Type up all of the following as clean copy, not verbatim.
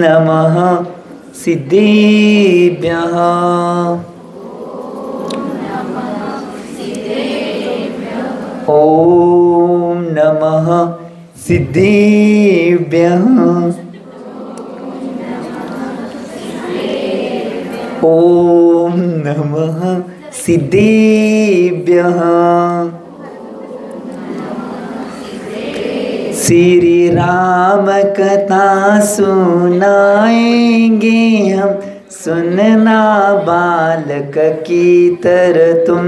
नमः सिद्धेभ्यः। ॐ नमः सिद्धेभ्यः। ॐ नमः सिद्धेभ्यः। श्री राम कथा सुनाएंगे हम, सुनना बालक की तरह तुम।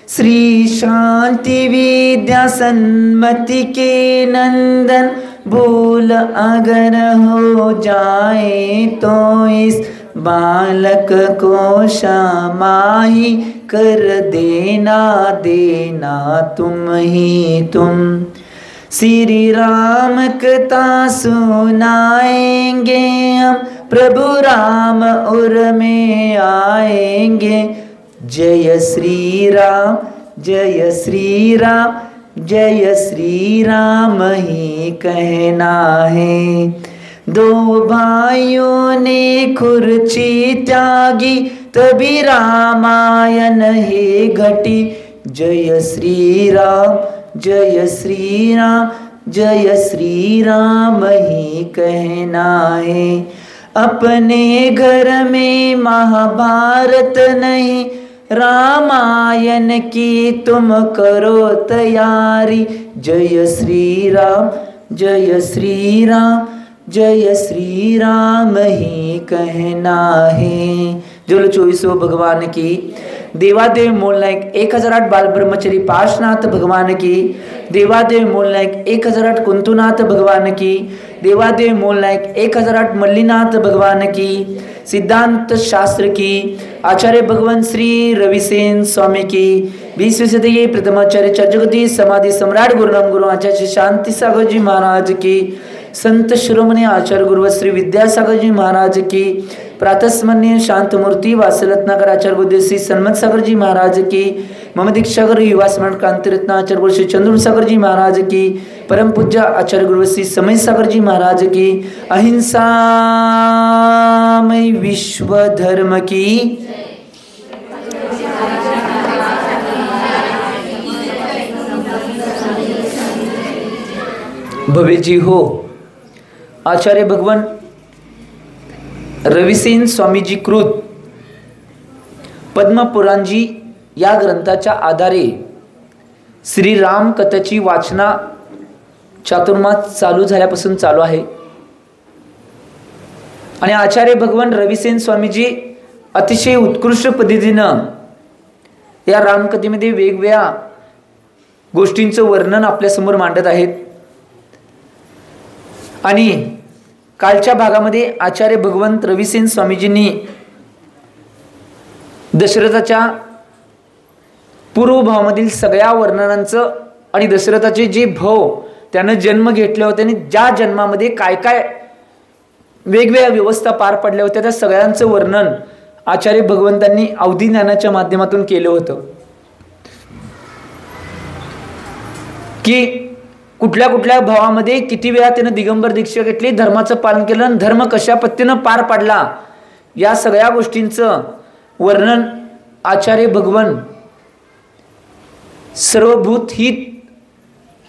श्री शांति विद्या सन्मति के नंदन, भूल अगर हो जाए तो इस बालक को क्षमा ही कर देना, देना तुम ही तुम। श्री राम कथा सुनाएंगे हम, प्रभु राम उर में आएंगे। जय श्री राम, जय श्री राम, जय श्री राम ही कहना है। दो भाइयों ने खुर्ची त्यागी, तभी रामायण ही घटी। जय श्री राम, जय श्री राम, जय श्री राम ही कहना है। अपने घर में महाभारत नहीं, रामायण की तुम करो तैयारी। जय श्री राम, जय श्री राम, जय श्री राम ही कहना है। जल 24 भगवान की। देवादेव मूलनायक 1008 बाल ब्रह्मचारी पार्श्वनाथ भगवान की। देवादेव मूलनायक 1008 कुंतुनाथ भगवान की। देवादेव मूलनायक 1008 मल्लीनाथ भगवान की। सिद्धांत शास्त्र की आचार्य भगवान श्री रविसेन स्वामी की। 20वीं सदी के प्रथमाचार्य जगदीश समाधि सम्राट गुरुनाम गुरु आचार्य शांति सागर जी महाराज की। संत शिरोमणि आचार्य गुरु श्री विद्यासागर जी महाराज की। प्रातस्मरणीय शांत मूर्ति वासरत्नाकर आचार्य गुरु श्री सन्मत सागर जी महाराज की। मम दीक्षागर युवा स्मरण क्रांति रत्न आचार्य गुरु श्री चंद्र सागर जी महाराज की। परम पूज्य आचार्य गुरु श्री समय सागर जी महाराज की। अहिंसामय विश्व धर्म की। भव्य जी हो। आचार्य भगवान रविसेन स्वामीजी कृत पद्मपुराण जी या ग्रंथाच्या आधारे श्री राम कथेची वाचना चातुर्मास चालू झाल्यापासून चालू आहे। आणि आचार्य भगवान रविसेन स्वामीजी अतिशय उत्कृष्ट पद्धतीनं या रामकथेमध्ये वेगवेगळ्या गोष्टींचं वर्णन आपल्या समोर मांडत आहेत। आणि कालच्या भागामध्ये आचार्य भगवंत रविसेन स्वामीजींनी दशरथाच्या पूर्वभावामधील सगळ्या वर्णनांचं आणि दशरथाचे जे भाव त्यानं जन्म घेतले होते आणि ज्या जन्मामध्ये काय काय वेगवेगळ्या व्यवस्था पार पडल्या होत्या त्या सगळ्यांचं वर्णन आचार्य भगवंतांनी अवधी ज्ञानाच्या माध्यमातून केलं होतं की कुठल्या कुठल्या भावामध्ये किती वेळा त्यानं दिगंबर दीक्षा घेतली, धर्माचं पालन केलं आणि धर्म कशा पद्धतीनं पार पाडला या सगळ्या गोष्टींचं वर्णन आचार्य भगवन सर्वभूत हित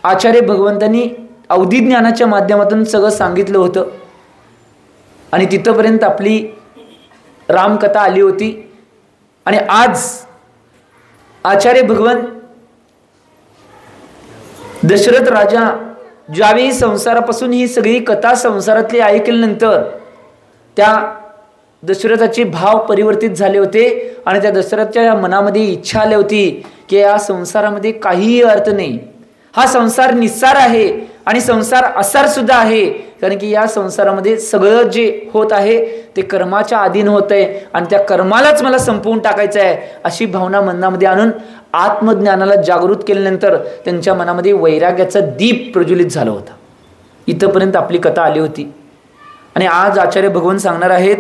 आचार्य भगवंतांनी अवधी ज्ञानाच्या माध्यमातून सगळं सांगितलं होतं। आणि तिथपर्यंत आपली रामकथा आली होती। आणि आज आचार्य भगवन दशरथ राजा ज्यावेळी संसारापासून ही सगळी कथा संसारातली ऐकल्यानंतर त्या दशरथाचे भाव परिवर्तित झाले होते आणि त्या दशरथाच्या मनामध्ये इच्छा आली होती की या संसारामध्ये काहीही अर्थ नाही, हा संसार निस्सार आहे आणि संसार असार सुद्धा आहे, कारण की या संसारामध्ये सगळं जे होत आहे ते कर्माच्या अधीन होत आहे आणि त्या कर्मालाच मला संपवून टाकायचं आहे अशी भावना मनामध्ये आणून आत्मज्ञानाला जागृत केल्यानंतर त्यांच्या मनामध्ये वैराग्याचा दीप प्रज्वलित झाला होता। इथपर्यंत आपली कथा आली होती। आणि आज आचार्य भगवान सांगणार आहेत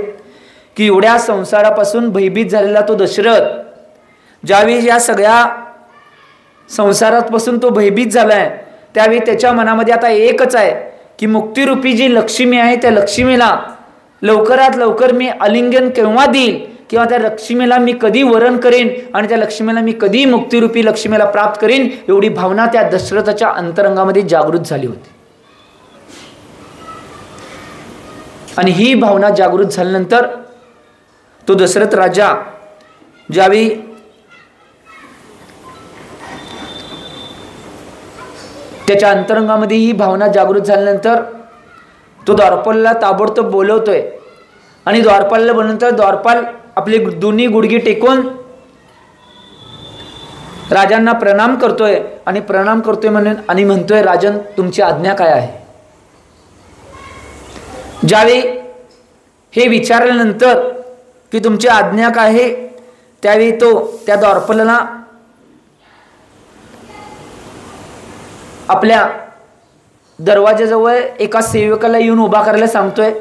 की एवढ्या संसारापासून भयभीत झालेला तो दशरथ ज्यावेळी या सगळ्या संसारापासून तो भयभीत झालाय त्यावेळी त्याच्या मनामध्ये आता एकच आहे की मुक्तिरूपी जी लक्ष्मी आहे त्या लक्ष्मीला लवकरात लवकर मी आलिंगन केव्हा देईल किंवा त्या लक्ष्मीला मी कधी वरण करेन आणि त्या लक्ष्मीला मी कधी मुक्तिरूपी लक्ष्मीला प्राप्त करेन, एवढी भावना त्या दशरथाच्या अंतरंगामध्ये जागृत झाली होती. आणि ही भावना जागृत झाल्यानंतर तो दशरथ राजा ज्यावेळी त्याच्या अंतरंगामध्ये ही भावना जागृत झाल्यानंतर तो द्वारपालला ताबडतोब बोलवतोय आणि द्वारपालला बोलल्यानंतर द्वारपाल आपली दोन्ही गुडघे टेकून राजांना प्रणाम करतोय आणि प्रणाम करतोय आणि म्हणतोय, राजन तुमची आज्ञा काय आहे. ज्यावेळी हे विचारल्यानंतर की तुमची आज्ञा काय आहे, त्यावेळी तो त्या द्वारपालाला आपल्या दरवाजाजवळ एका सेवकाला येऊन उभा करायला सांगतोय.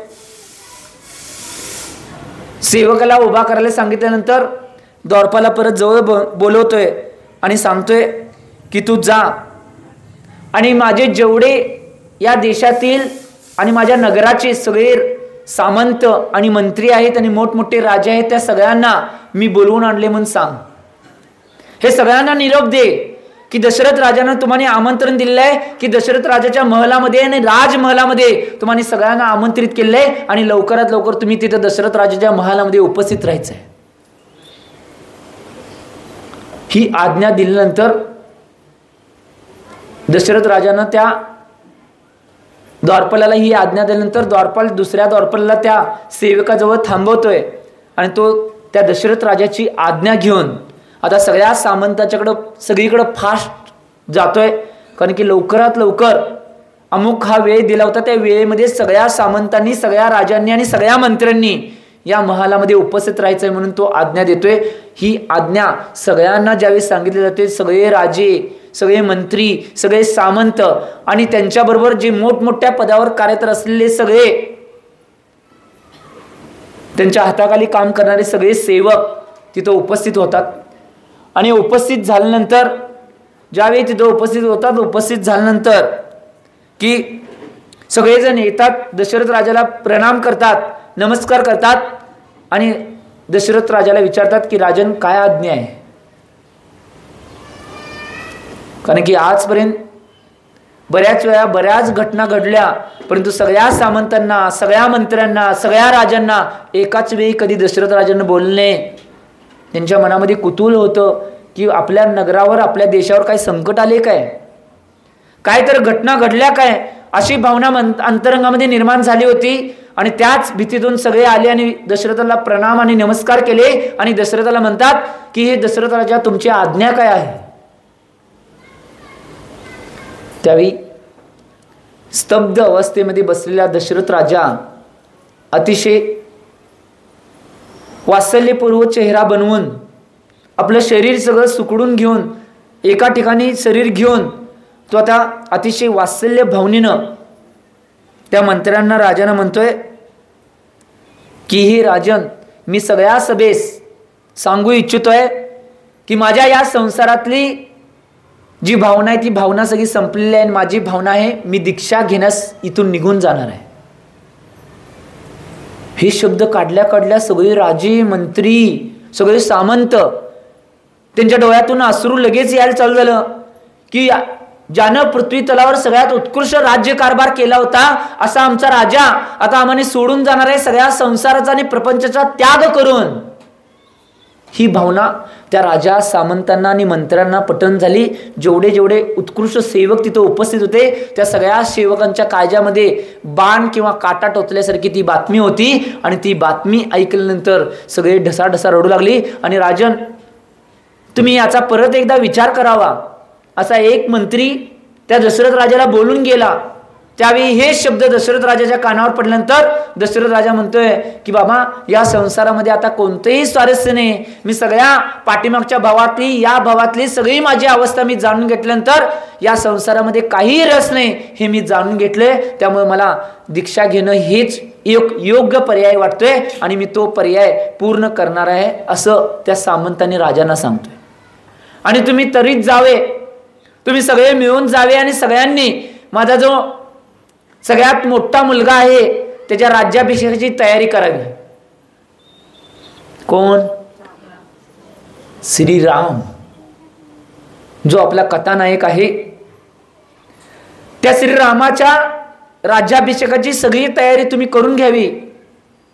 सेवकाला उभा करायला सांगितल्यानंतर द्वारपाला परत जवळ बोलवतोय आणि सांगतोय की तू जा आणि माझे जेवढे या देशातील आणि माझ्या नगराचे सगळे सामंत आणि मंत्री आहेत आणि मोठमोठे राजे आहेत त्या सगळ्यांना मी बोलवून आणले म्हणून सांग. हे सगळ्यांना निरोप दे की दशरथ राजाने तुम्हाला आमंत्रण दिलेलं आहे की दशरथ राजाच्या महलामध्ये आणि राजमहलामध्ये तुम्हाला सगळ्यांना आमंत्रित केलेलं आहे आणि लवकरात लवकर तुम्ही तिथे दशरथ राजाच्या महालामध्ये उपस्थित राहायचं आहे. ही आज्ञा दिल्यानंतर दशरथ राजानं त्या द्वारपालाला ही आज्ञा दिल्यानंतर द्वारपाल दुसऱ्या द्वारपालाला त्या सेवकाजवळ थांबवतोय आणि तो त्या दशरथ राजाची आज्ञा घेऊन आता सगळ्या सामंताच्याकडं सगळीकडं फास्ट जातोय, कारण की लवकरात लवकर अमुक हा वेळ दिला होता. त्या वेळेमध्ये सगळ्या सामंतांनी, सगळ्या राजांनी आणि सगळ्या मंत्र्यांनी या महालामध्ये उपस्थित राहायचंय म्हणून तो आज्ञा देतोय. ही आज्ञा सगळ्यांना ज्यावेळी सांगितली जाते, सगळे राजे, सगळे मंत्री, सगळे सामंत आणि त्यांच्याबरोबर जे मोठमोठ्या पदावर कार्यरत असलेले सगळे त्यांच्या हाताखाली काम करणारे सगळे सेवक तिथं उपस्थित होतात. आणि उपस्थित झाल्यानंतर ज्यावेळी तिथं उपस्थित होतात, उपस्थित झाल्यानंतर की सगळेजण येतात, दशरथ राजाला प्रणाम करतात, नमस्कार करतात आणि दशरथ राजाला विचारतात की राजन काय आज्ञा आहे. कारण की आजपर्यंत बऱ्याच वेळा बऱ्याच घटना घडल्या, परंतु सगळ्या सामंतांना, सगळ्या मंत्र्यांना, सगळ्या राजांना एकाच वेळी कधी दशरथ राजांना बोलणे त्यांच्या मनामध्ये कुतूहल होतं की आपल्या नगरावर, आपल्या देशावर काही संकट आले काय, काय तर घटना घडल्या काय, अशी भावना अंतरंगामध्ये निर्माण झाली होती. आणि त्याच भीतीतून सगळे आले आणि दशरथाला प्रणाम आणि नमस्कार केले आणि दशरथाला म्हणतात की हे दशरथ राजा तुमची आज्ञा काय आहे. त्यावेळी स्तब्ध अवस्थेमध्ये बसलेला दशरथ राजा अतिशय वात्सल्यपूर्वक चेहरा बनवून आपलं शरीर सगळं सुकडून घेऊन एका ठिकाणी शरीर घेऊन तो आता अतिशय वात्सल्य भावनेनं त्या मंत्र्यांना, राजांना म्हणतोय की हे राजन, मी सगळ्या सभेस सांगू इच्छितोय की माझ्या या संसारातली जी भावना आहे ती भावना सगळी संपलेली आहे. माझी भावना आहे मी दीक्षा घेण्यास इथून निघून जाणार आहे. हे शब्द काढल्या सगळे राजे, मंत्री, सगळे सामंत त्यांच्या डोळ्यातून अश्रू लगेच यायला चालू झालं की ज्यानं पृथ्वी तलावर सगळ्यात उत्कृष्ट राज्य कारभार केला होता असा आमचा राजा आता आम्हाला सोडून जाणार आहे, सगळ्या संसाराचा आणि प्रपंचाचा त्याग करून. ही भावना त्या राजा, सामंतांना आणि मंत्र्यांना पटन झाली. जेवढे जेवढे उत्कृष्ट सेवक तिथे उपस्थित होते त्या सगळ्या सेवकांच्या काळजामध्ये बाण किंवा काटा टोचल्यासारखी ती बातमी होती. आणि ती बातमी ऐकल्यानंतर सगळे ढसाढसा रडू लागली. आणि राजन, तुम्ही याचा परत एकदा विचार करावा असा एक मंत्री त्या दशरथ राजाला बोलून गेला. त्यावेळी हे शब्द दशरथ राजाच्या कानावर पडल्यानंतर दशरथ राजा म्हणतोय की बाबा, या संसारामध्ये आता कोणतेही स्वारस्य नाही. मी सगळ्या पाठीमागच्या भावातली, या भावातली सगळी माझी अवस्था मी जाणून घेतल्यानंतर या संसारामध्ये काही रस नाही हे मी जाणून घेतले. त्यामुळे मला दीक्षा घेणं हेच एक योग्य पर्याय वाटतोय आणि मी तो पर्याय पूर्ण करणार आहे असं त्या सामंतांनी राजांना सांगतोय. आणि तुम्ही तरीच जावे, तुम्ही सगळे मिळून जावे आणि सगळ्यांनी माझा जो सगळ्यात मोठा मुलगा आहे त्याच्या राज्याभिषेकाची तयारी करावी. कोण? श्रीराम, जो आपला कथानायक आहे. त्या श्रीरामाच्या राज्याभिषेकाची सगळी तयारी तुम्ही करून घ्यावी.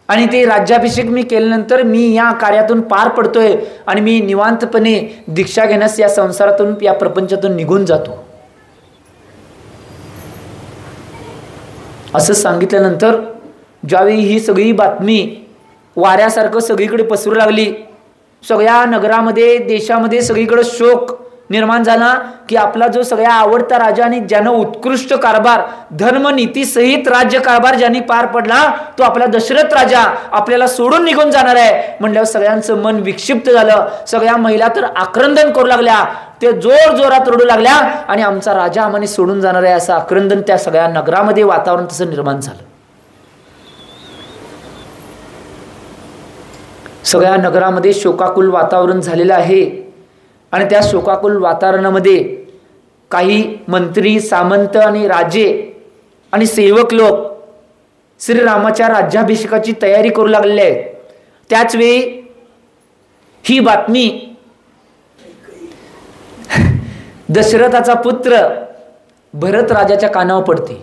आणि ते राज्याभिषेक मी केल्यानंतर मी या कार्यातून पार पडतोय आणि मी निवांतपणे दीक्षा घेण्यास या संसारातून, या प्रपंचातून निघून जातो. असं सांगितल्यानंतर ज्यावेळी ही सगळी बातमी वाऱ्यासारखं सगळीकडे पसरू लागली, सगळ्या नगरामध्ये, देशामध्ये सगळीकडे शोक निर्माण झाला की आपला जो सगळ्या आवडता राजा आणि ज्यानं उत्कृष्ट कारभार, धर्मनीती सहित राज्य कारभार ज्यांनी पार पडला, तो आपला दशरथ राजा आपल्याला सोडून निघून जाणार आहे म्हणल्यावर सगळ्यांचं मन विक्षिप्त झालं. सगळ्या महिला तर आक्रंदन करू लागल्या, ते जोर जोरात रडू लागल्या आणि आमचा राजा आम्हाला सोडून जाणार आहे असं आक्रंदन त्या सगळ्या नगरामध्ये वातावरण तसं निर्माण झालं. सगळ्या नगरामध्ये शोकाकुल वातावरण झालेलं आहे. आणि त्या शोकाकुल वातावरणामध्ये काही मंत्री, सामंत आणि राजे आणि सेवक लोक श्रीरामाच्या राज्याभिषेकाची तयारी करू लागलेले आहेत. त्याच वेळी ही बातमी दशरथाचा पुत्र भरत राजाच्या कानावर पडते.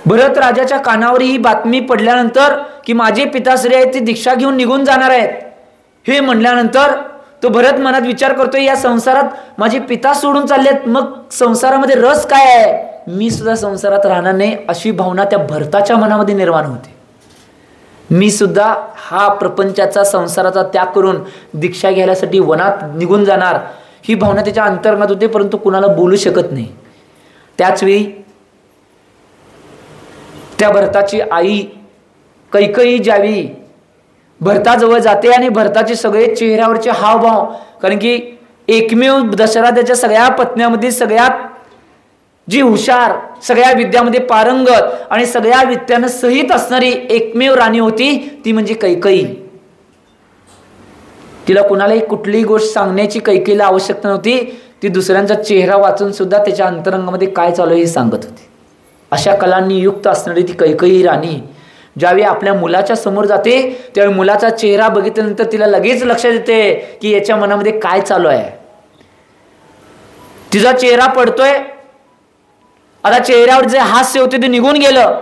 भरत राजाच्या कानावर ही बातमी पडल्यानंतर की माझे पिताश्री आहेत ते दीक्षा घेऊन निघून जाणार आहेत हे म्हणल्यानंतर तो भरत मनात विचार करतोय, या संसारात माझे पिता सोडून चाललेत, मग संसारामध्ये रस काय आहे, मी सुद्धा संसारात राहणार नाही अशी भावना त्या भरताच्या मनामध्ये निर्माण होते. मी सुद्धा हा प्रपंचाचा, संसाराचा त्याग करून दीक्षा घ्यायसाठी वनात निघून जाणार ही भावना त्याच्या अंतर्मनात होते, परंतु कुणाला बोलू शकत नाही. त्याच वेळी त्या भरताची आई कैकेयी ज्यावेळी भरताजवळ जाते आणि भरताचे सगळे चेहऱ्यावरचे हावभाव, कारण की एकमेव दशरथाच्या सगळ्या पत्न्यामध्ये सगळ्यात जी हुशार, सगळ्या विद्यामध्ये पारंगत आणि सगळ्या विद्यानं सहित असणारी एकमेव राणी होती ती म्हणजे कैकेयी. तिला कुणालाही कुठलीही गोष्ट सांगण्याची कैकेयीला आवश्यकता नव्हती. ती दुसऱ्यांचा चेहरा वाचून सुद्धा त्याच्या अंतरंगामध्ये काय चालू आहे हे सांगत होती. अशा कलांनी युक्त असणारी ती कैकेयी राणी ज्यावेळी आपल्या मुलाच्या समोर जाते त्यावेळी मुलाचा चेहरा बघितल्यानंतर तिला लगेच लक्षात येते की याच्या मनामध्ये काय चालू आहे. तिचा चेहरा पडतोय, आता चेहऱ्यावर जे हास्य होते ते निघून गेलं.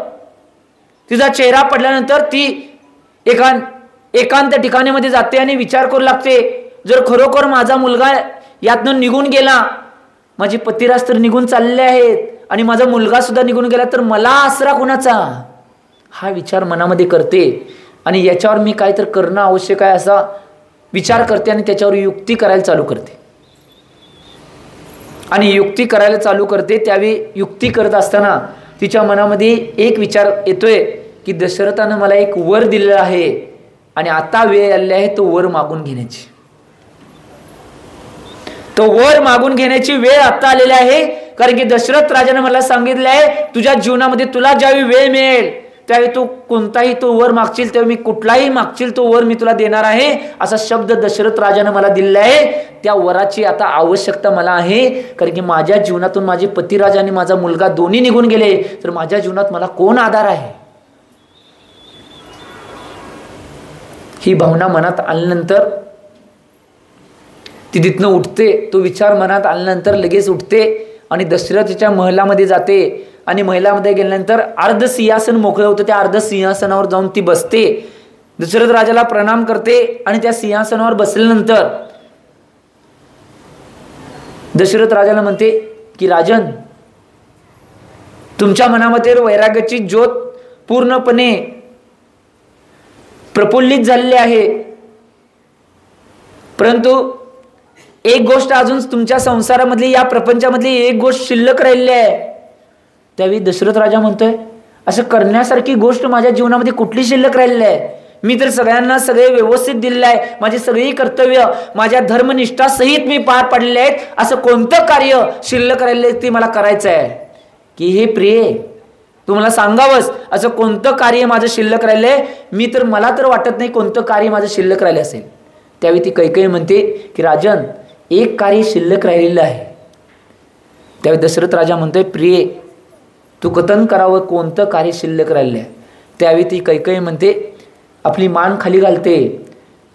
तिचा चेहरा पडल्यानंतर ती एकांत ठिकाणीमध्ये जाते आणि विचार करू लागते, जर खरोखर माझा मुलगा यातनं निघून गेला, माझे पतिराज तर निघून चालले आहेत आणि माझा मुलगा सुद्धा निघून गेला, तर मला आसरा कोणाचा, हा विचार मनामध्ये करते. आणि याच्यावर मी काहीतरी करणं आवश्यक आहे असा विचार करते आणि त्याच्यावर युक्ती करायला चालू करते. आणि युक्ती करायला चालू करते त्यावेळी युक्ती करत असताना तिच्या मनामध्ये एक विचार येतोय की दशरथानं मला एक वर दिलेला आहे आणि आता वेळ आलेली आहे तो वर मागून घेण्याची. तो वर मागून घेण्याची वेळ आता आलेली आहे, कारण की दशरथ राजाने मला सांगितलं आहे तुझ्या जीवनामध्ये तुला ज्यावेळी वेळ मिळेल त्यावेळी तू कोणताही तो वर मागशील तेव्हा मी कुठलाही मागशील तो वर मी तुला देणार आहे असा शब्द दशरथ राजाने मला दिलेला आहे. त्या वराची आता आवश्यकता मला आहे, कारण की माझ्या जीवनातून माझे पतिराज आणि माझा मुलगा दोन्ही निघून गेले तर माझ्या जीवनात मला कोण आधार आहे. ही भावना मनात आल्यानंतर ती तिथनं उठते. तो विचार मनात आल्यानंतर लगेच उठते आणि दशरथच्या महलामध्ये जाते आणि महिलामध्ये गेल्यानंतर अर्ध सिंहासन मोकळं होतं, त्या अर्ध सिंहासनावर जाऊन ती बसते. दशरथ राजाला प्रणाम करते आणि त्या सिंहासनावर बसल्यानंतर दशरथ राजाला म्हणते की राजन, तुमच्या मनामध्ये वैराग्याची ज्योत पूर्णपणे प्रफुल्लित झालेली आहे, परंतु एक गोष्ट अजून तुमच्या संसारामधली, या प्रपंचामधली एक गोष्ट शिल्लक राहिली आहे. त्यावेळी दशरथ राजा म्हणतोय, असं करण्यासारखी गोष्ट माझ्या जीवनामध्ये कुठली शिल्लक राहिलेली आहे. मी तर सगळ्यांना सगळे व्यवस्थित दिलेलं आहे, माझी सगळी कर्तव्य माझ्या धर्मनिष्ठा सहित मी पार पाडलेले आहेत. असं कोणतं कार्य शिल्लक राहिलं ते मला करायचं आहे की हे प्रिय तुम्हाला सांगावंच, असं कोणतं कार्य माझं शिल्लक राहिलंय. मी तर, मला तर वाटत नाही कोणतं कार्य माझं शिल्लक राहिलं असेल. त्यावेळी ती कैकेयी म्हणते की राजन, एक कार्य शिल्लक राहिलेलं आहे. त्यावेळी दशरथ राजा म्हणतोय, प्रिय तू कथन करावं कोणतं कार्य शिल्लक राहिलं आहे. त्यावेळी ती कैकेयी म्हणते, आपली मान खाली घालते,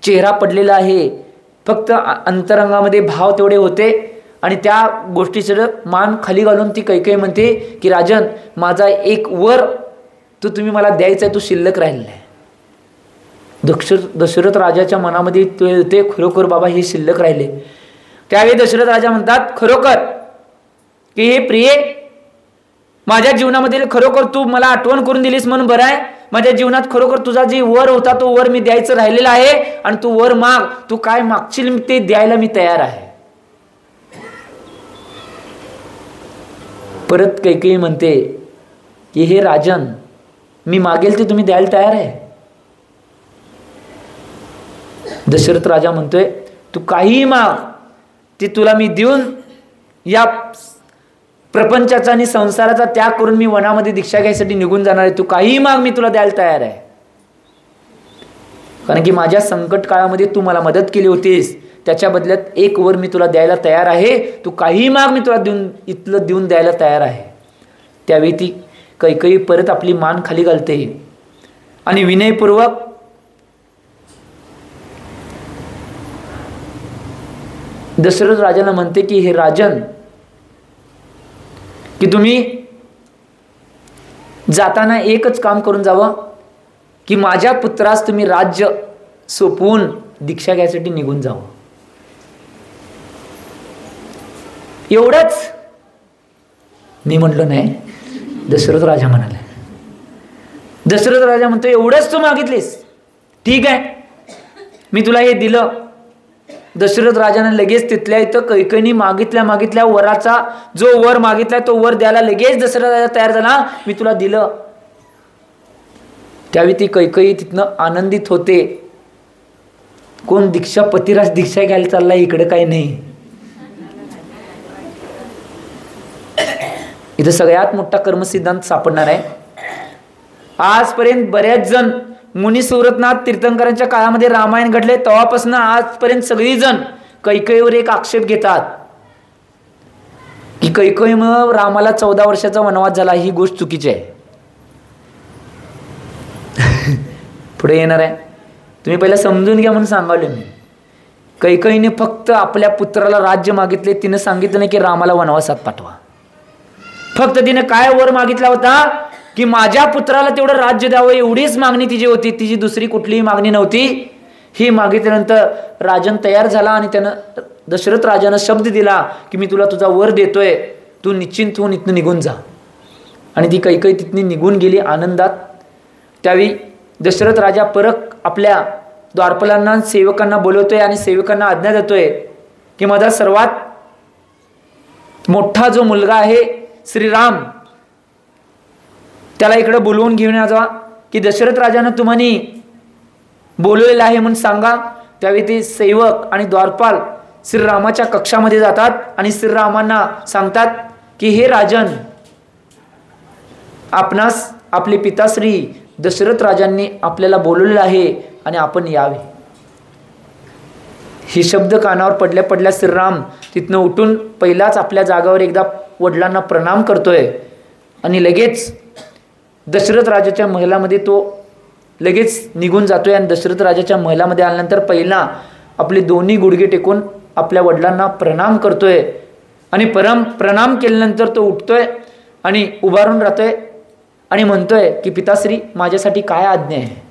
चेहरा पडलेला आहे, फक्त अंतरंगामध्ये भाव तेवढे होते आणि त्या गोष्टीचं मान खाली घालून ती कैकेयी म्हणते की राजन, माझा एक वर तुम्ही मला द्यायचा आहे, तो शिल्लक राहिलेला आहे. दशरथ राजाच्या मनामध्ये ते खरोखर बाबा हे शिल्लक राहिले. त्यावेळी दशरथ राजा म्हणतात, खरोखर की हे प्रिये, माझ्या जीवनामध्ये खरोखर तू मला आठवण करून दिलीस म्हणून बरं आहे. माझ्या जीवनात खरोखर तुझा जे वर होता तो वर मी द्यायचं राहिलेला आहे आणि तू वर माग, तू काय मागशील ते द्यायला मी तयार आहे. परत कैकेयी म्हणते की हे राजन, मी मागेल ते तुम्ही द्यायला तयार आहे. दशरथ राजा म्हणतोय, तू काहीही माग ते तुला मी देऊन या प्रपंचाचा आणि संसाराचा त्याग करून मी वनामध्ये दीक्षा घ्यायसाठी निघून जाणार आहे. तू काहीही माग, मी तुला द्यायला तयार आहे. कारण की माझ्या संकट काळामध्ये तू मला मदत केली होतीस, त्याच्या बदल्यात एक वर मी तुला द्यायला तयार आहे. तू काहीही माग, मी तुला इथलं देऊन द्यायला तयार आहे. त्यावेळी ती कैकेयी परत आपली मान खाली घालते आणि विनयपूर्वक दशरथ राजाला म्हणते की हे राजन, की तुम्ही जाताना एकच काम करून जावं की माझ्या पुत्रास तुम्ही राज्य सोपवून दीक्षा घ्यायसाठी निघून जावं. एवढंच. मी म्हटलं नाही, दशरथ राजा म्हणाले. दशरथ राजा म्हणतो, एवढंच तू मागितलीस, ठीक आहे, मी तुला हे दिलं. दशरथ राजाने लगेच तिथल्या इथं कैकेयीने मागितल्या वराचा जो वर मागितलाय तो वर द्यायला लगेच दशरथ राजा तयार झाला. मी तुला दिलं. त्यावेळी ती कैकेयी तिथनं आनंदित होते. कोण दीक्षा, पतिराज दीक्षा घ्यायला चाललाय, इकडे काही नाही. इथं सगळ्यात मोठा कर्मसिद्धांत सापडणार आहे. आजपर्यंत बऱ्याच जण मुनी सुरतनाथ तीर्थंकरांच्या काळामध्ये रामायण घडले तेव्हापासून आजपर्यंत सगळी जण कैकेयीवर एक आक्षेप घेतात की कैकेयीमुळे रामाला 14 वर्षाचा वनवास झाला. ही गोष्ट चुकीची आहे. पुढे येणार आहे, तुम्ही पहिला समजून घ्या म्हणून सांगावले मी. कैकेयीने फक्त आपल्या पुत्राला राज्य मागितले, तिने सांगितलं नाही की रामाला वनवासात पाठवा. फक्त तिने काय वर मागितला होता की माझ्या पुत्राला तेवढं राज्य द्यावं, एवढीच मागणी तिची होती. तिची दुसरी कुठलीही मागणी नव्हती. ही मागितल्यानंतर राजन तयार झाला आणि त्यानं दशरथ राजानं शब्द दिला की मी तुला तुझा वर देतोय, तू निश्चिंत होऊन इथनं निघून जा. आणि ती कैकेयी तिथनं निघून गेली आनंदात. त्यावेळी दशरथ राजा परत आपल्या द्वारपालांना सेवकांना बोलवतोय आणि सेवकांना आज्ञा देतोय की माझा सर्वात मोठा जो मुलगा आहे श्रीराम, त्याला इकडे बोलवून घेऊन जा की दशरथ राजानं तुम्हानी बोलवलेलं आहे म्हणून सांगा. त्यावेळी ते सेवक आणि द्वारपाल श्रीरामाच्या कक्षामध्ये जातात आणि श्रीरामांना सांगतात की हे राजन, आपणास आपले पिताश्री दशरथ राजांनी आपल्याला बोलवलेलं आहे आणि आपण यावे. हे शब्द कानावर पडल्या पडल्या श्रीराम तिथनं उठून पहिलाच आपल्या जागावर एकदा वडिलांना प्रणाम करतोय आणि लगेच दशरथ राजाच्या महलामध्ये तो लगेच निघून जातोय. आणि दशरथ राजाच्या महलामध्ये आल्यानंतर पहिला आपले दोन्ही गुडघे टेकून आपल्या वडिलांना प्रणाम करतोय आणि प्रणाम केल्यानंतर तो उठतोय आणि उभारून राहतोय आणि म्हणतोय की पिताश्री, माझ्यासाठी काय आज्ञा आहे.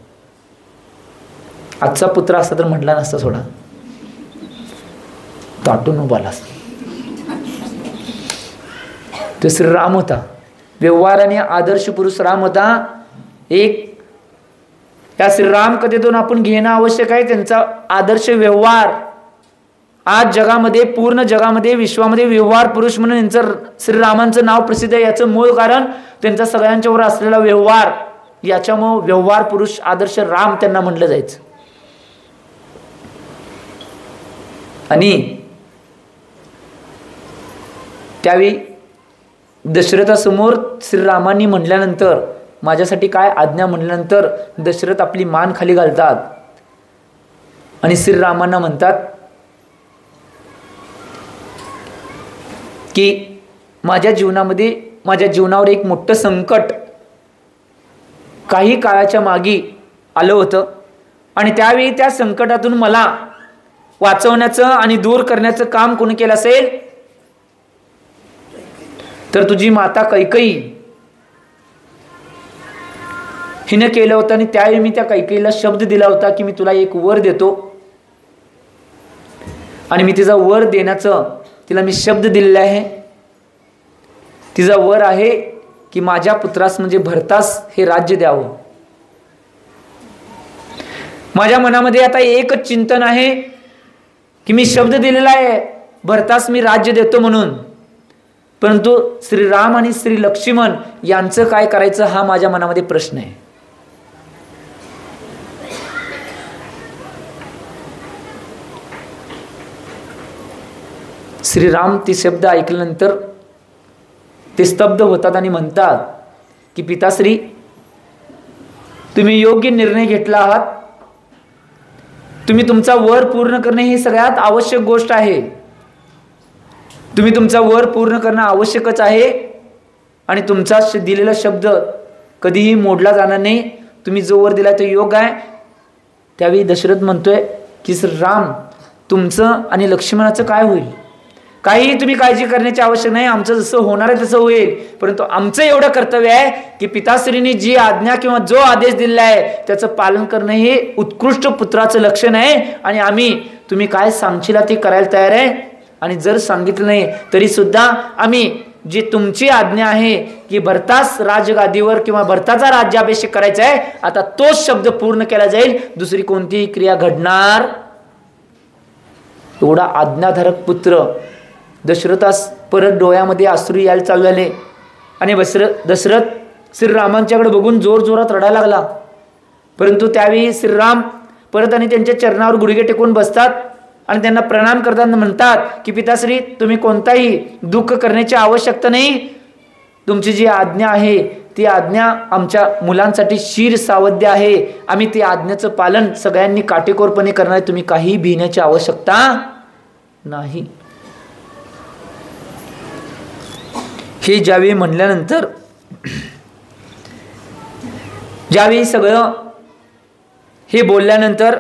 आजचा पुत्र असता तर म्हटला नसता, सोडा ताटून उभालास. तो श्रीराम होता, व्यवहाराने आदर्श पुरुष राम होता. एक या श्रीराम कथेतून आपण घेणं आवश्यक आहे. त्यांचा आदर्श व्यवहार आज जगामध्ये, पूर्ण जगामध्ये, विश्वामध्ये व्यवहार पुरुष म्हणून यांचं श्रीरामांचं नाव प्रसिद्ध आहे. याचं मूळ कारण त्यांचा सगळ्यांच्यावर असलेला व्यवहार. याच्यामुळे व्यवहार पुरुष आदर्श राम त्यांना म्हटलं जायचं. आणि त्यावेळी दशरथासमोर श्रीरामांनी म्हटल्यानंतर, माझ्यासाठी काय आज्ञा म्हटल्यानंतर दशरथ आपली मान खाली घालतात आणि श्रीरामांना म्हणतात की माझ्या जीवनावर एक मोठं संकट काही काळाच्या मागे आलं होतं आणि त्यावेळी त्या संकटातून मला वाचवण्याचं आणि दूर करण्याचं काम कोणी केलं असेल तर तुझी माता कैकेयी हिने केलं होतं. आणि त्यावेळी मी त्या कैकेयीला शब्द दिला होता की मी तुला एक वर देतो आणि मी तिचा वर देण्याचं तिला मी शब्द दिलेला आहे. तिचा वर आहे की माझ्या पुत्रास म्हणजे भरतास हे राज्य द्यावं. माझ्या मनामध्ये आता एकच चिंतन आहे की मी शब्द दिलेला आहे भरतास मी राज्य देतो म्हणून, परंतु श्रीराम आणि श्री लक्ष्मण यांचं काय करायचं हा माझ्या मनामध्ये प्रश्न आहे. श्रीराम ते शब्द ऐकल्यानंतर ते स्तब्ध होतात आणि म्हणतात की पिताश्री तुम्ही योग्य निर्णय घेतला आहात. तुम्ही तुमचा वर पूर्ण करणे ही सगळ्यात आवश्यक गोष्ट आहे. तुम्ही तुमचा वर पूर्ण करणं आवश्यकच आहे आणि तुमचा दिलेला शब्द कधीही मोडला जाणार नाही. तुम्ही जो वर दिला तो योग्य आहे. त्यावेळी दशरथ म्हणतोय की राम तुमचं आणि लक्ष्मणाचं काय होईल, काही तुम्ही काळजी करण्याची आवश्यक नाही, आमचं जसं होणार आहे तसं होईल. परंतु आमचं एवढं कर्तव्य आहे की पिताश्रींनी जी आज्ञा किंवा जो आदेश दिलेला आहे त्याचं पालन करणं हे उत्कृष्ट पुत्राचं लक्षण आहे आणि आम्ही तुम्ही काय सांगशील ते करायला तयार आहे. आणि जर सांगितलं नाही तरी सुद्धा आम्ही जी तुमची आज्ञा आहे की भरतास राजगादीवर किंवा भरताचा राज्याभिषेक करायचा आहे आता तोच शब्द पूर्ण केला जाईल, दुसरी कोणतीही क्रिया घडणार. एवढा आज्ञाधारक पुत्र दशरथास परत डोळ्यामध्ये अश्रू यायला चालू झाले आणि दशरथ श्रीरामांच्याकडे बघून जोर जोरात रडायला लागला. परंतु त्यावेळी श्रीराम परत आणि त्यांच्या चरणावर गुडघे टेकून बसतात आणि त्यांना प्रणाम करताना म्हणतात की पिताश्री तुम्ही कोणताही दुःख करण्याची आवश्यकता नाही. तुमची जी आज्ञा आहे ती आज्ञा आमच्या मुलांसाठी शीर सावध्य आहे. आम्ही ती आज्ञेचं पालन सगळ्यांनी काटेकोरपणे करणार. तुम्ही काही भिण्याची आवश्यकता नाही. हे ज्यावेळी म्हणल्यानंतर ज्यावेळी सगळं हे बोलल्यानंतर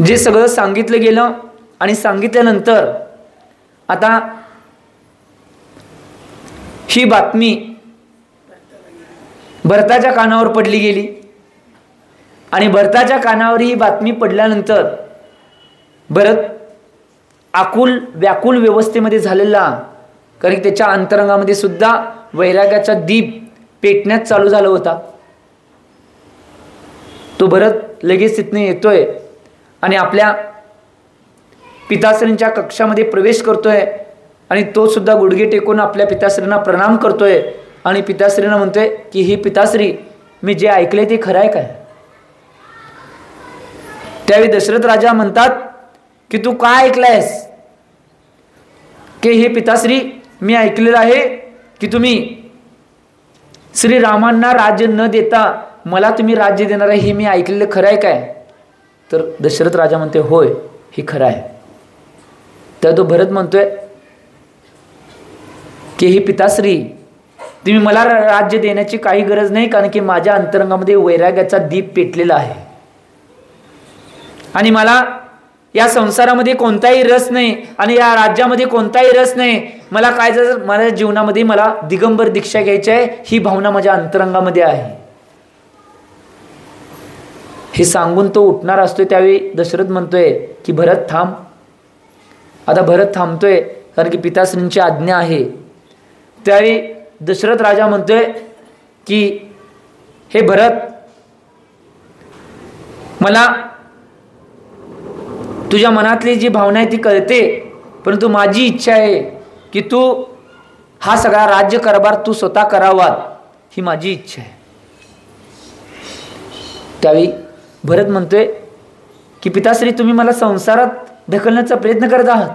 जे सगळं सांगितलं गेलं आणि सांगितल्यानंतर आता ही बातमी भरताच्या कानावर पडली गेली आणि भरताच्या कानावर ही बातमी पडल्यानंतर भरत आकुल व्याकुल व्यवस्थेमध्ये झालेला, कारण त्याच्या अंतरंगामध्ये सुद्धा वैराग्याचा दीप पेटण्यात चालू झाला होता. तो भरत लगेच तिथने येतोय आणि आपल्या पिताश्रींच्या कक्षामध्ये प्रवेश करतोय आणि तो सुद्धा गुडघे टेकून आपल्या पिताश्रींना प्रणाम करतोय आणि पिताश्रींना म्हणतोय की हे पिताश्री मी जे ऐकले ते खरं आहे काय. त्यावेळी दशरथ राजा म्हणतात की तू काय ऐकलंयस. की हे पिताश्री मी ऐकलेलं आहे की तुम्ही श्रीरामांना राज्य न देता मला तुम्ही राज्य देणार आहे, हे मी ऐकलेलं खरं आहे काय. तर दशरथ राजा म्हणते होय हे खरं आहे. तर तो भरत म्हणतोय की हे पिताश्री तुम्ही मला राज्य देण्याची काही गरज नाही, कारण की माझ्या अंतरंगामध्ये वैराग्याचा दीप पेटलेला आहे आणि मला या संसारामध्ये कोणताही रस नाही आणि या राज्यामध्ये कोणताही रस नाही. मला काय जर माझ्या जीवनामध्ये मला दिगंबर दीक्षा घ्यायची आहे ही भावना माझ्या अंतरंगामध्ये आहे. हे सांगून तो उठणार असतोय त्यावेळी दशरथ म्हणतोय की भरत थांब. आता भरत थांबतोय कारण की पिताश्रींची आज्ञा आहे. त्यावेळी दशरथ राजा म्हणतोय की हे भरत मला तुझ्या मनातली जी भावना आहे ती कळते, परंतु माझी इच्छा आहे की तू हा सगळा राज्य कारभार तू स्वतः करावा ही माझी इच्छा आहे. त्यावेळी भरत म्हणतोय की पिताश्री तुम्ही मला संसारात ढकलण्याचा प्रयत्न करत आहात,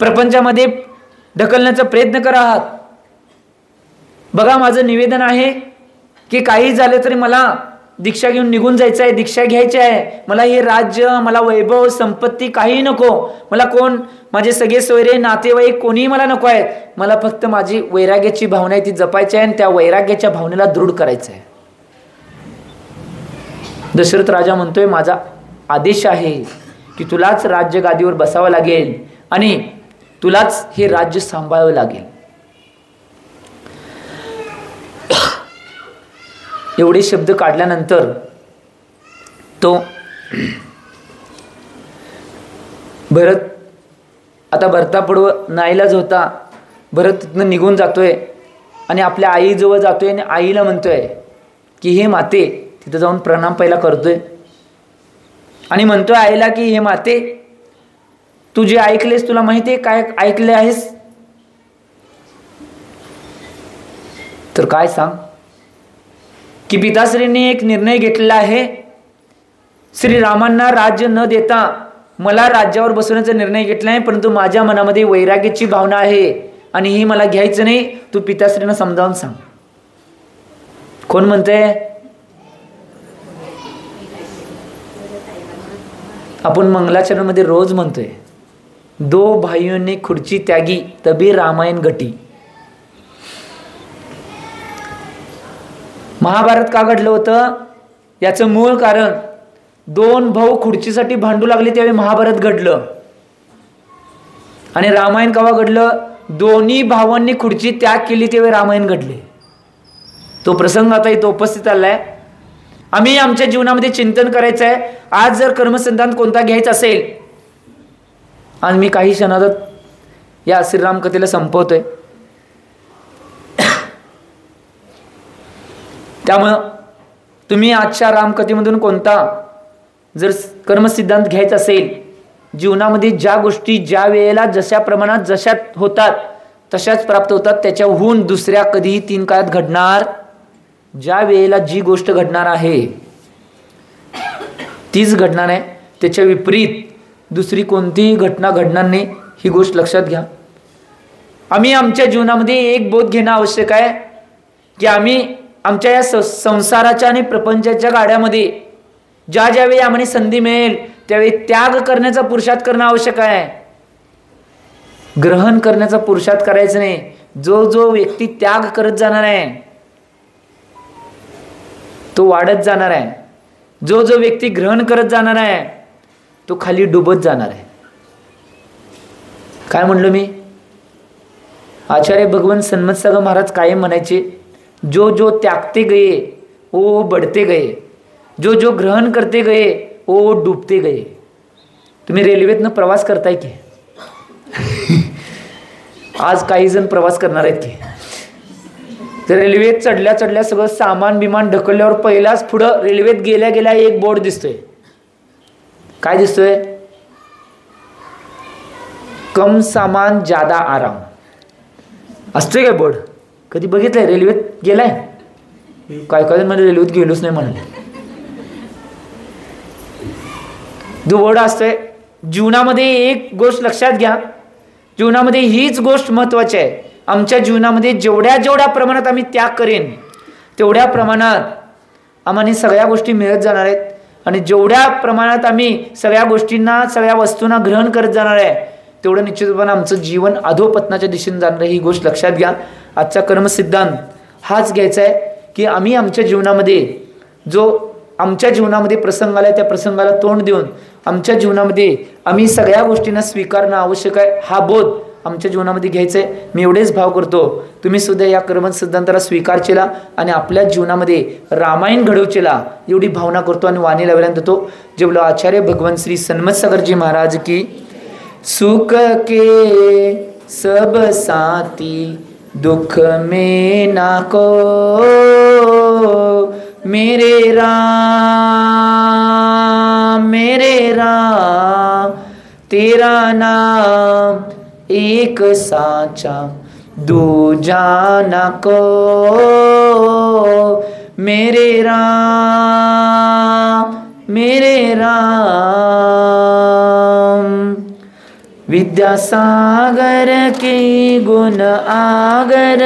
प्रपंचामध्ये ढकलण्याचा प्रयत्न करत आहात. बघा माझं निवेदन आहे की काही झालं तरी मला दीक्षा घेऊन निघून जायचं आहे, दीक्षा घ्यायची आहे, मला हे राज्य, मला वैभव संपत्ती काही नको, मला कोण माझे सगळे सोयरे नातेवाईक कोणीही मला नको आहेत, मला फक्त माझी वैराग्याची भावना आहे ती जपायची आहे आणि त्या वैराग्याच्या भावनेला दृढ करायचं आहे. दशरथ राजा म्हणतोय माझा आदेश आहे की तुलाच राज्य गादीवर बसावं लागेल आणि तुलाच हे राज्य सांभाळावं लागेल. एवढे शब्द काढल्यानंतर तो भरत, आता भरतापुढं नाईलाज होता, भरत तिथनं निघून जातोय आणि आपल्या आईजवळ जातोय आणि आईला म्हणतोय की हे माते, तिथं जाऊन प्रणाम पहिला करतोय आणि म्हणतोय आईला की हे माते, तू जे ऐकलेस तुला माहिती आहे काय ऐकले आहेस? तर काय सांग की पिताश्रींनी एक निर्णय घेतलेला आहे, श्रीरामांना राज्य न देता मला राज्यावर बसवण्याचा निर्णय घेतला आहे, परंतु माझ्या मनामध्ये वैराग्याची भावना आहे आणि ही मला घ्यायचं नाही, तू पिताश्रींना समजावून सांग. कोण म्हणतंय? आपण मंगलाचरणमध्ये रोज म्हणतोय, दो भाइयों ने खुर्ची त्यागी तभी रामायण घटी. महाभारत का घडलं होतं याचं मूळ कारण दोन भाऊ खुर्चीसाठी भांडू लागले त्यावेळी महाभारत घडलं. आणि रामायण केव्हा घडलं? दोन्ही भावांनी खुर्ची त्याग केली त्यावेळी रामायण घडले. तो प्रसंग आता इथं उपस्थित आलाय. आम्ही आमच्या जीवनामध्ये चिंतन करायचं आहे. आज जर कर्मसिद्धांत कोणता घ्यायचा असेल, आज मी काही क्षणात या श्रीराम कथेला संपवतोय, त्यामुळं तुम्ही आजच्या रामकथेमधून कोणता जर कर्मसिद्धांत घ्यायचा असेल, जीवनामध्ये ज्या गोष्टी ज्या वेळेला जशा प्रमाणात जशा होतात तशाच प्राप्त होतात, त्याच्याहून दुसऱ्या कधीही 3 काळात घडणार, ज्या वेळेला जी गोष्ट घडणार आहे तीच घडणार आहे, त्याच्या विपरीत दुसरी कोणतीही घटना घडणार नाही, ही गोष्ट लक्षात घ्या. आम्ही आमच्या जीवनामध्ये एक बोध घेणं आवश्यक आहे की आम्ही आमच्या या संसाराच्या आणि प्रपंचाच्या गाड्यामध्ये ज्या ज्यावेळी आम्हाला संधी मिळेल त्यावेळी त्याग करण्याचा पुरुषार्थ करणं आवश्यक आहे. ग्रहण करण्याचा पुरुषार्थ करायचं नाही. जो जो व्यक्ती त्याग करत जाणार आहे तो वाढत जाणार आहे, जो जो व्यक्ती ग्रहण करत जाणार आहे तो खाली डुबत जाणार आहे. काय म्हणलो मी? आचार्य भगवान सन्मत्सग महाराज कायम म्हणायचे, जो जो त्यागते गए वो बढ़ते गए, जो जो ग्रहण करते गए वो डूबते गए. तुम्ही रेल्वेतनं प्रवास करताय की? आज काही जण प्रवास करणार आहेत की? तर रेल्वेत चढल्या चढल्या सगळं सामान बिमान ढकलल्यावर पहिलाच पुढं रेल्वेत गेल्या गेल्या एक बोर्ड दिसतोय. काय दिसतोय? कम सामान ज्यादा आराम असतोय काय बोर्ड? कधी बघितलंय? रेल्वेत गेलाय? काय काय म्हणजे रेल्वेत गेलोच नाही म्हणाले. जो बोर्ड असतोय. जीवनामध्ये एक गोष्ट लक्षात घ्या, जीवनामध्ये हीच गोष्ट महत्वाची आहे. आमच्या जीवनामध्ये जेवढ्या जेवढ्या प्रमाणात आम्ही त्याग करेन तेवढ्या प्रमाणात आम्हाला सगळ्या गोष्टी मिळत जाणार आहेत, आणि जेवढ्या प्रमाणात आम्ही सगळ्या गोष्टींना सगळ्या वस्तूंना ग्रहण करत जाणार आहे तेवढं निश्चितपणे आमचं जीवन अधोपतनाच्या दिशेने जाणार आहे. ही गोष्ट लक्षात घ्या. आजचा कर्मसिद्धांत हाच घ्यायचा आहे की आम्ही आमच्या जीवनामध्ये जो आमच्या जीवनामध्ये प्रसंग आला त्या प्रसंगाला तोंड देऊन आमच्या जीवनामध्ये आम्ही सगळ्या गोष्टींना स्वीकारणं आवश्यक आहे, हा बोध आमच्या जीवनामध्ये घ्यायचा आहे. मी एवढेच भाव करतो, तुम्ही सुद्धा या कर्मसिद्धांताला स्वीकार केला आणि आपल्या जीवनामध्ये रामायण घडवचेला एवढी भावना करतो आणि वाणी लावल्यानंतर तो जेवलो आचार्य भगवान श्री सन्मत्सगरजी महाराज की. सुख के सब साथी दुख में ना को, मेरे राम तेरा नाम एक साचा दूजा ना को, मेरे राम विद्यासागर के गुण आगर